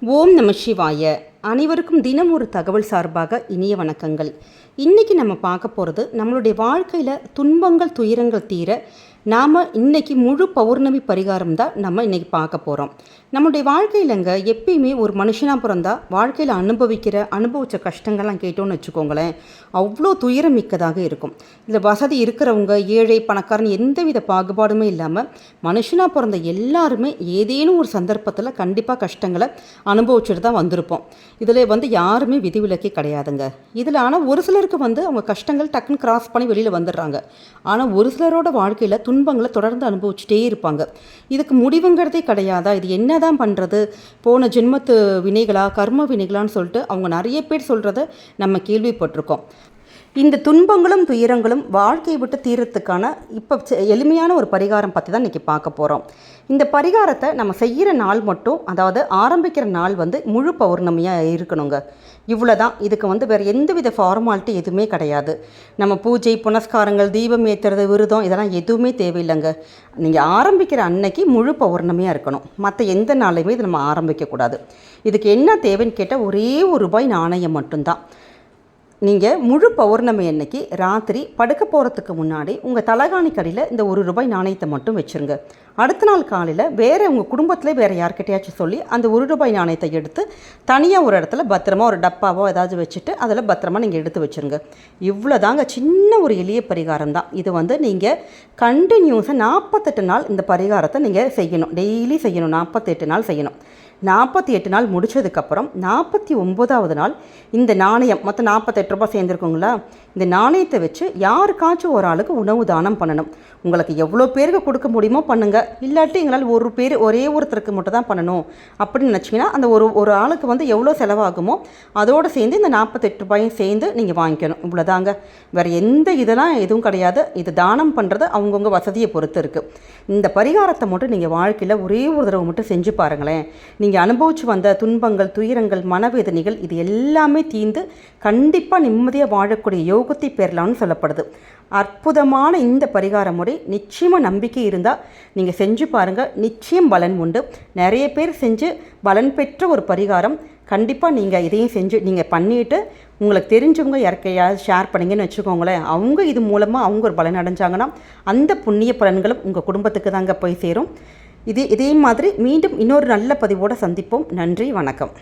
ஓம் நம சிவாய. அனைவருக்கும் தினம் ஒரு தகவல் சார்பாக இனிய வணக்கங்கள். இன்றைக்கி நம்ம பார்க்க போகிறது, நம்மளுடைய வாழ்க்கையில் துன்பங்கள் துயரங்கள் தீர நாம் இன்றைக்கி முழு பௌர்ணமி பரிகாரம் தான் நம்ம இன்றைக்கி பார்க்க போகிறோம். நம்மளுடைய வாழ்க்கையிலங்க எப்பயுமே ஒரு மனுஷனாக பிறந்தா வாழ்க்கையில் அனுபவித்த கஷ்டங்கள்லாம் கேட்டோன்னு வச்சுக்கோங்களேன், அவ்வளோ துயரம் மிக்கதாக இருக்கும். இதில் வசதி இருக்கிறவங்க ஏழை பணக்காரன் எந்தவித பாகுபாடுமே இல்லாமல் மனுஷனாக பிறந்த எல்லாருமே ஏதேனும் ஒரு சந்தர்ப்பத்தில் கண்டிப்பாக கஷ்டங்களை அனுபவிச்சுட்டு தான் வந்திருப்போம். இதில் யாருமே விதிவிலக்கே கிடையாதுங்க. இதில் ஆனால் ஒரு சிலருக்கு அவங்க கஷ்டங்கள் டக்குன்னு கிராஸ் பண்ணி வெளியில் வந்துடுறாங்க. ஆனால் ஒரு சிலரோட வாழ்க்கையில் துன்பங்களை தொடர்ந்து அனுபவிச்சுட்டே இருப்பாங்க. இதுக்கு முடிவுங்கிறதே கிடையாதா? இது என்னதான் பண்ணுறது? போன ஜென்மத்து வினைகளா கர்ம வினைகளான்னு சொல்லிட்டு அவங்க நிறைய பேர் சொல்கிறத நம்ம கேள்விப்பட்டிருக்கோம். இந்த துன்பங்களும் துயரங்களும் வாழ்க்கையை விட்டு தீரத்துக்கான இப்போ எளிமையான ஒரு பரிகாரம் பற்றி தான் இன்றைக்கி பார்க்க போகிறோம். இந்த பரிகாரத்தை நம்ம செய்கிற நாள் மட்டும், அதாவது ஆரம்பிக்கிற நாள் முழு பௌர்ணமியாக இருக்கணுங்க. இவ்வளோ தான். இதுக்கு வேறு எந்தவித ஃபார்மாலிட்டி எதுவுமே கிடையாது. நம்ம பூஜை புனஸ்காரங்கள் தீபம் ஏற்றுறது விரதம் இதெல்லாம் எதுவுமே தேவையில்லைங்க. நீங்கள் ஆரம்பிக்கிற அன்னைக்கு முழு பௌர்ணமியாக இருக்கணும். மற்ற எந்த நாளையுமே இது நம்ம ஆரம்பிக்கக்கூடாது. இதுக்கு என்ன தேவைன்னு கேட்டால் ஒரே ₹1 நாணயம் மட்டும்தான். நீங்கள் முழு பௌர்ணமி அன்னைக்கு ராத்திரி படுக்க போகிறதுக்கு முன்னாடி உங்கள் தலகாணி கடியில் இந்த ₹1 நாணயத்தை மட்டும் வச்சுருங்க. அடுத்த நாள் காலையில் வேறு உங்கள் குடும்பத்தில் வேறு யார்கிட்டையாச்சும் சொல்லி அந்த ₹1 நாணயத்தை எடுத்து தனியாக ஒரு இடத்துல பத்திரமா ஒரு டப்பாவோ ஏதாவது வச்சுட்டு அதில் பத்திரமா நீங்கள் எடுத்து வச்சுருங்க. இவ்வளோ தாங்க. சின்ன ஒரு எளிய பரிகாரம் தான் இது. நீங்கள் கண்டினியூஸாக 48 நாள் இந்த பரிகாரத்தை நீங்கள் செய்யணும். டெய்லி செய்யணும். 48 நாள் செய்யணும். 48 நாள் முடித்ததுக்கப்புறம் 49வது நாள் இந்த நாணயம் மொத்தம் ₹48 சேர்ந்துருக்குங்களா, இந்த நாணயத்தை வச்சு யாருக்காச்சும் ஒரு ஆளுக்கு உணவு தானம் பண்ணணும். உங்களுக்கு எவ்வளோ பேருக்கு கொடுக்க முடியுமோ பண்ணுங்கள். இல்லாட்டி எங்களால் ஒரே ஒருத்தருக்கு மட்டும் தான் பண்ணணும் அப்படின்னு நினச்சிங்கன்னா அந்த ஒரு ஆளுக்கு எவ்வளோ செலவாகுமோ அதோடு சேர்ந்து இந்த ₹48 சேர்ந்து நீங்கள் வாங்கிக்கணும். இவ்வளோதாங்க. வேறு எந்த இதெல்லாம் எதுவும் கிடையாது. இது தானம் பண்ணுறது அவங்கவுங்க வசதியை பொறுத்து இருக்குது. இந்த பரிகாரத்தை மட்டும் நீங்கள் வாழ்க்கையில் ஒரே ஒரு தடவை மட்டும் செஞ்சு பாருங்களேன். நீங்கள் அனுபவித்து வந்த துன்பங்கள் துயரங்கள் மனவேதனைகள் இது எல்லாமே தீர்ந்து கண்டிப்பாக நிம்மதியாக வாழக்கூடிய யோகத்தை பெறலாம்னு சொல்லப்படுது. அற்புதமான இந்த பரிகார முறை நிச்சயமாக நம்பிக்கை இருந்தால் நீங்கள் செஞ்சு பாருங்கள். நிச்சயம் பலன் உண்டு. நிறைய பேர் செஞ்சு பலன் பெற்ற ஒரு பரிகாரம். கண்டிப்பாக நீங்கள் இதையும் செஞ்சு நீங்கள் பண்ணிவிட்டு உங்களுக்கு தெரிஞ்சவங்க யாருக்கையாவது ஷேர் பண்ணிங்கன்னு வச்சுக்கோங்களேன். அவங்க இது மூலமாக அவங்க ஒரு பலன் அடைஞ்சாங்கன்னா அந்த புண்ணிய பலன்களும் உங்கள் குடும்பத்துக்கு தாங்க போய் சேரும். இதே மாதிரி மீண்டும் இன்னொரு நல்ல பதிவோடு சந்திப்போம். நன்றி, வணக்கம்.